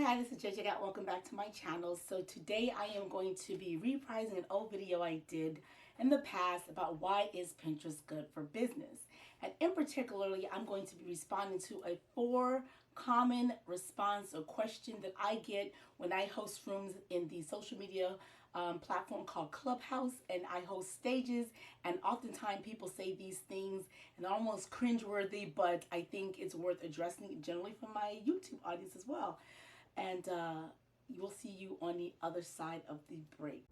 Hi, this is JJ. Welcome back to my channel. So today I am going to be reprising an old video I did in the past about why is Pinterest good for business. And in particularly, I'm going to be responding to a 4 common response or question that I get when I host rooms in the social media platform called Clubhouse, and I host stages, and oftentimes people say these things and they're almost cringeworthy, but I think it's worth addressing generally for my YouTube audience as well. And we'll see you on the other side of the break.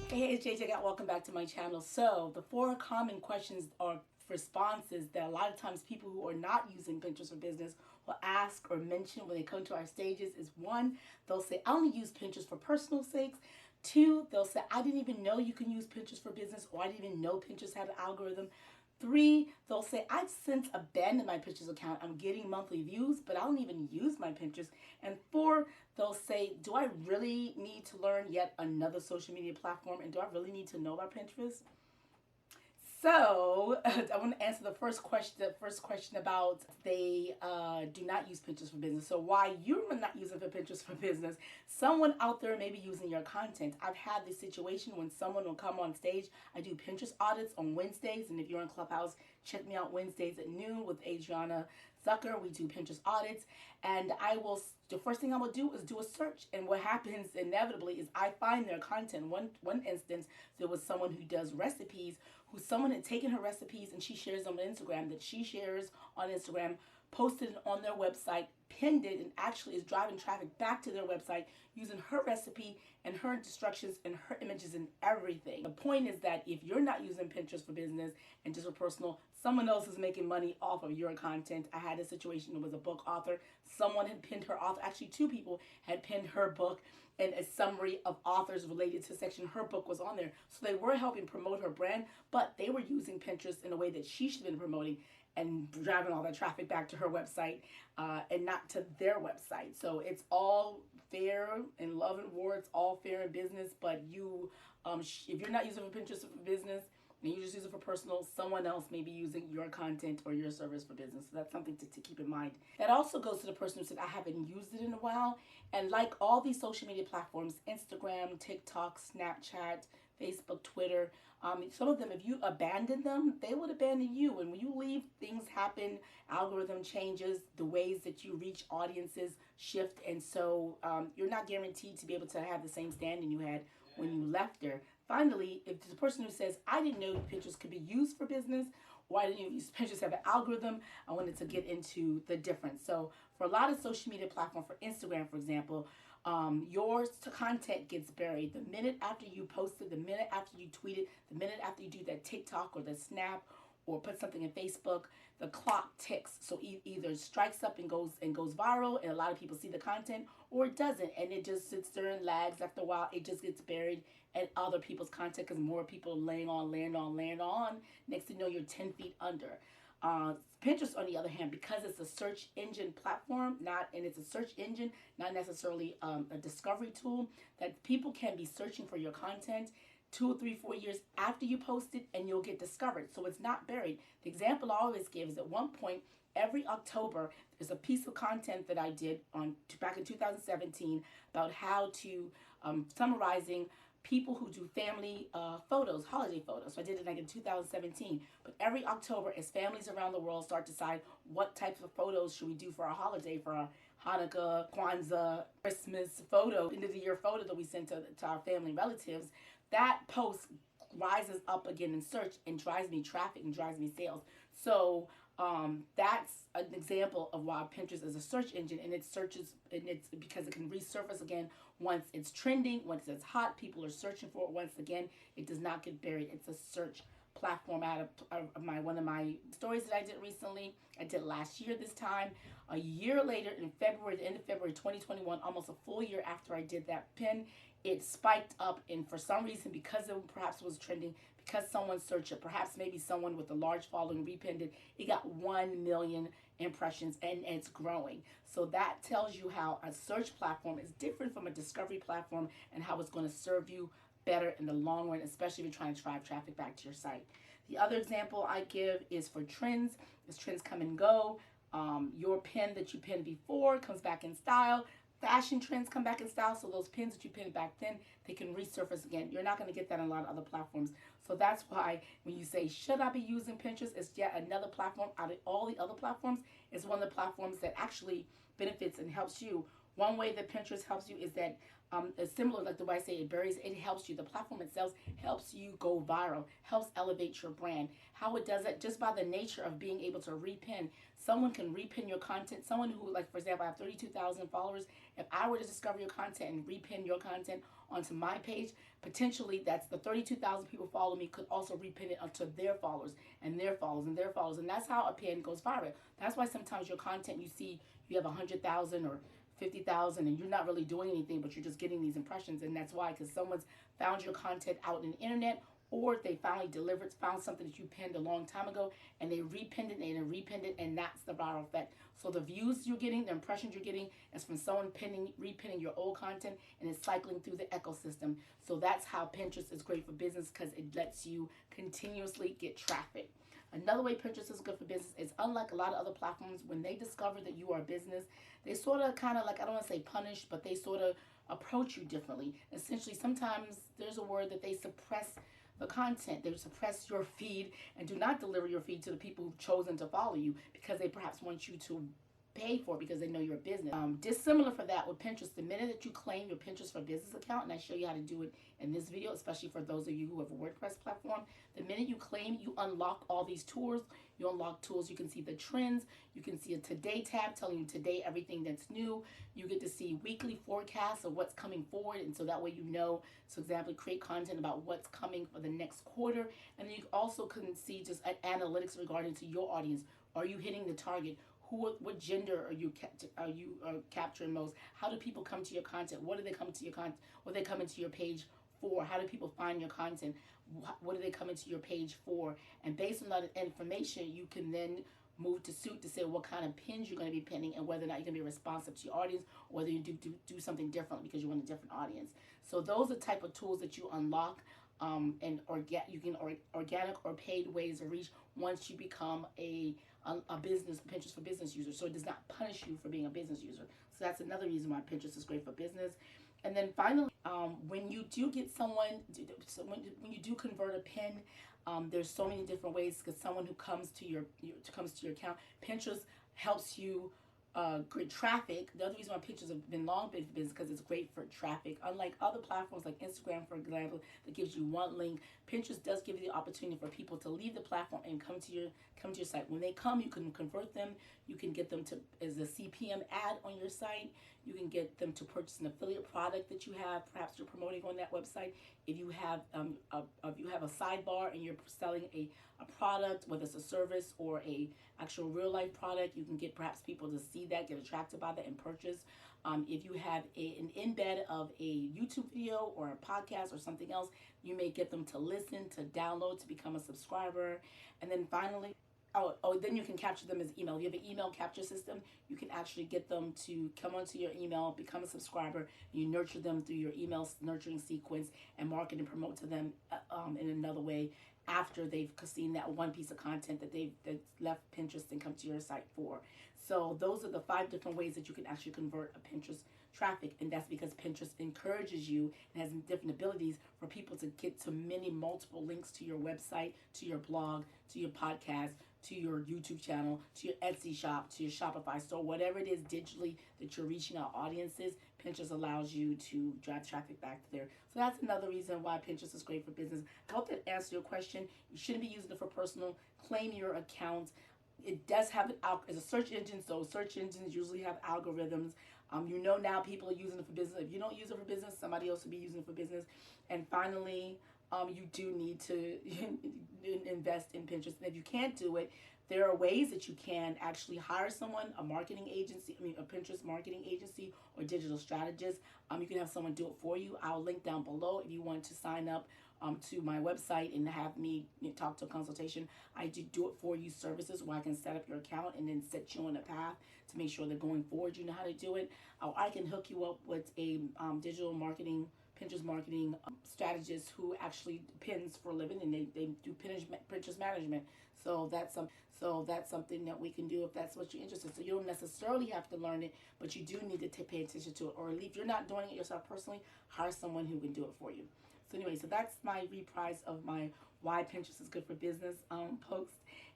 Hey, it's JJ. Welcome back to my channel. So the 4 common questions or responses that a lot of times people who are not using Pinterest for business will ask or mention when they come to our stages is: 1, they'll say, I only use Pinterest for personal sakes. 2, they'll say, I didn't even know you can use Pinterest for business, or I didn't even know Pinterest had an algorithm. 3, they'll say, I've since abandoned my Pinterest account. I'm getting monthly views, but I don't even use my Pinterest. And 4, they'll say, do I really need to learn yet another social media platform? And do I really need to know about Pinterest? So I want to answer the first question about they do not use Pinterest for business. So why you're not using Pinterest for business? Someone out there may be using your content. I've had this situation when someone will come on stage. I do Pinterest audits on Wednesdays, and if you're in Clubhouse, check me out Wednesdays at noon with Adriana Zucker. We do Pinterest audits, and the first thing I will do is do a search. And what happens inevitably is I find their content. One instance, there was someone who does recipes, who someone had taken her recipes and she shares them on Instagram, that she shares on Instagram, posted it on their website, pinned it, and actually is driving traffic back to their website using her recipe and her instructions and her images and everything. The point is that if you're not using Pinterest for business and just for personal, someone else is making money off of your content. I had a situation, it was a book author. Someone had pinned her author, actually 2 people had pinned her book, and a summary of authors related to the section her book was on there. So they were helping promote her brand, but they were using Pinterest in a way that she should have been promoting and driving all that traffic back to her website and not to their website. So it's all fair in love and war. It's all fair in business, but if you're not using it for Pinterest for business and you just use it for personal, someone else may be using your content or your service for business. So that's something to keep in mind. That also goes to the person who said, I haven't used it in a while. And like all these social media platforms, Instagram, TikTok, Snapchat, Facebook, Twitter, some of them, if you abandon them, they would abandon you. And when you leave, things happen, algorithm changes, the ways that you reach audiences shift. And so you're not guaranteed to be able to have the same standing you had when you left there. Finally, if there's a person who says, I didn't know Pinterest could be used for business, why didn't you use Pinterest have an algorithm? I wanted to get into the difference. So for a lot of social media platforms, for Instagram, for example, your content gets buried the minute after you post it, the minute after you tweet it, the minute after you do that TikTok or the Snap or put something in Facebook. The clock ticks. So either it strikes up and goes viral, and a lot of people see the content, or it doesn't, and it just sits there and lags. After a while, it just gets buried and other people's content, because more people are laying on. Next thing you know, you're 10 feet under. Pinterest, on the other hand, because it's a search engine platform, it's a search engine, not necessarily a discovery tool, that people can be searching for your content 2 or 3, 4 years after you post it, and you'll get discovered. So it's not buried. The example I always give is, at one point, every October, there's a piece of content that I did back in 2017 about how to summarizing people who do family photos, holiday photos. So I did it like in 2017. But every October, as families around the world start to decide what types of photos should we do for our holiday, for our Hanukkah, Kwanzaa, Christmas photo, end of the year photo that we send to our family and relatives, that post rises up again in search and drives me traffic and drives me sales. So that's an example of why Pinterest is a search engine, and it searches, and it's because it can resurface again once it's trending, once it's hot, people are searching for it. Once again, it does not get buried. It's a search platform. Out of one of my stories that I did recently, I did last year this time. A year later, in February, the end of February 2021, almost a full year after I did that pin, it spiked up, and for some reason, because it perhaps was trending, because someone searched it, perhaps maybe someone with a large following repinned it, it got 1 million impressions, and it's growing. So that tells you how a search platform is different from a discovery platform, and how it's going to serve you better in the long run, especially if you're trying to drive traffic back to your site. The other example I give is for trends. As trends come and go, your pin that you pinned before comes back in style. Fashion trends come back in style, so those pins that you pinned back then, they can resurface again. You're not going to get that on a lot of other platforms. So that's why when you say, should I be using Pinterest? It's yet another platform out of all the other platforms. It's one of the platforms that actually benefits and helps you. One way that Pinterest helps you is that it's similar, like the way I say it buries, it helps you. The platform itself helps you go viral, helps elevate your brand. How it does it, just by the nature of being able to repin. Someone can repin your content. Someone who, like, for example, I have 32,000 followers. If I were to discover your content and repin your content onto my page, potentially that's the 32,000 people follow me could also repin it onto their followers and their followers and their followers. And that's how a pin goes viral. That's why sometimes your content, you see you have 100,000 or 50,000 and you're not really doing anything, but you're just getting these impressions. And that's why, because someone's found your content out in the internet, or they finally found something that you pinned a long time ago, and they repinned it and repinned it, and that's the viral effect. So the views you're getting, the impressions you're getting, is from someone repinning your old content, and it's cycling through the ecosystem. So that's how Pinterest is great for business, because it lets you continuously get traffic. Another way Pinterest is good for business is, unlike a lot of other platforms, when they discover that you are a business, they sort of kind of, like, I don't want to say punish, but they sort of approach you differently. Essentially, sometimes there's a word that they suppress the content. They suppress your feed and do not deliver your feed to the people who've chosen to follow you, because they perhaps want you to pay for it because they know you're a business. Dissimilar for that with Pinterest, the minute that you claim your Pinterest for Business account, and I show you how to do it in this video, especially for those of you who have a WordPress platform, the minute you claim, you unlock all these tools. You unlock tools, you can see the trends, you can see a today tab telling you today everything that's new. You get to see weekly forecasts of what's coming forward, and so that way you know, so example, create content about what's coming for the next quarter. And then you also can see just analytics regarding to your audience. Are you hitting the target? What gender are you capturing most? How do people come to your content? What do they come to your content? What are they coming to your page for? How do people find your content? What are they coming to your page for? And based on that information, you can then move to suit to say what kind of pins you're going to be pinning, and whether or not you're going to be responsive to your audience, or whether you do something different because you want a different audience. So those are the type of tools that you unlock, and you can organic or paid ways of reach once you become a business Pinterest for business user. So it does not punish you for being a business user. So that's another reason why Pinterest is great for business. And then finally, when you do get someone, when you do convert a pin, there's so many different ways, because someone who comes to your account, Pinterest helps you great traffic. The other reason why Pinterest have been long been for business, because it's great for traffic. Unlike other platforms like Instagram, for example, that gives you one link, Pinterest does give you the opportunity for people to leave the platform and come to your site. When they come, you can convert them. You can get them to as a CPM ad on your site. You can get them to purchase an affiliate product that you have, perhaps you're promoting on that website. If you have a sidebar and you're selling a product, whether it's a service or a actual real life product, you can get perhaps people to see that, get attracted by that, and purchase. If you have an embed of a YouTube video or a podcast or something else, you may get them to listen, to download, to become a subscriber. And then finally, then you can capture them as email. If you have an email capture system, you can actually get them to come onto your email, become a subscriber, and you nurture them through your email nurturing sequence and market and promote to them in another way after they've seen that one piece of content that's left Pinterest and come to your site for. So those are the 5 different ways that you can actually convert a Pinterest traffic, and that's because Pinterest encourages you and has different abilities for people to get to multiple links to your website, to your blog, to your podcast, to your YouTube channel, to your Etsy shop, to your Shopify store, whatever it is digitally that you're reaching out audiences, Pinterest allows you to drive traffic back there. So that's another reason why Pinterest is great for business. I hope that answered your question. You shouldn't be using it for personal. Claim your account. It does have it's a search engine, so search engines usually have algorithms. Now people are using it for business. If you don't use it for business, somebody else will be using it for business. And finally, you do need to invest in Pinterest. And if you can't do it, there are ways that you can actually hire someone, a Pinterest marketing agency or digital strategist. You can have someone do it for you. I'll link down below if you want to sign up to my website and have me talk to a consultation. I do it for you services where I can set up your account and then set you on a path to make sure that going forward you know how to do it. I can hook you up with a digital marketing Pinterest marketing strategists who actually pins for a living, and they do Pinterest management. So that's something that we can do if that's what you're interested in. So you don't necessarily have to learn it, but you do need to pay attention to it. Or if you're not doing it yourself personally, hire someone who can do it for you. So anyway, so that's my reprise of my Why Pinterest is Good for Business post.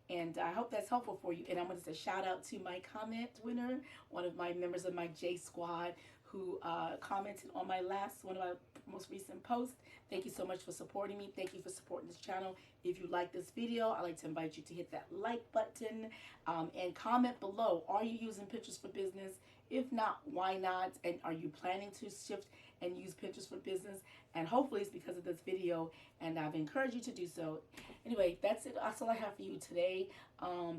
And I hope that's helpful for you. And I'm going to say shout out to my comment winner, one of my members of my J Squad, who commented on one of my most recent posts. Thank you so much for supporting me. Thank you for supporting this channel. If you like this video, I'd like to invite you to hit that like button and comment below. Are you using Pinterest for Business? If not, why not? And are you planning to shift and use Pinterest for Business? And hopefully it's because of this video, and I've encouraged you to do so. Anyway, that's it. That's all I have for you today.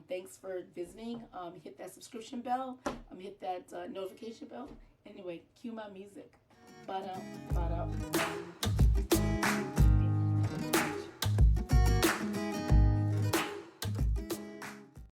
Thanks for visiting. Hit that subscription bell. Hit that notification bell. Anyway, cue my music. Ba-da, ba-da.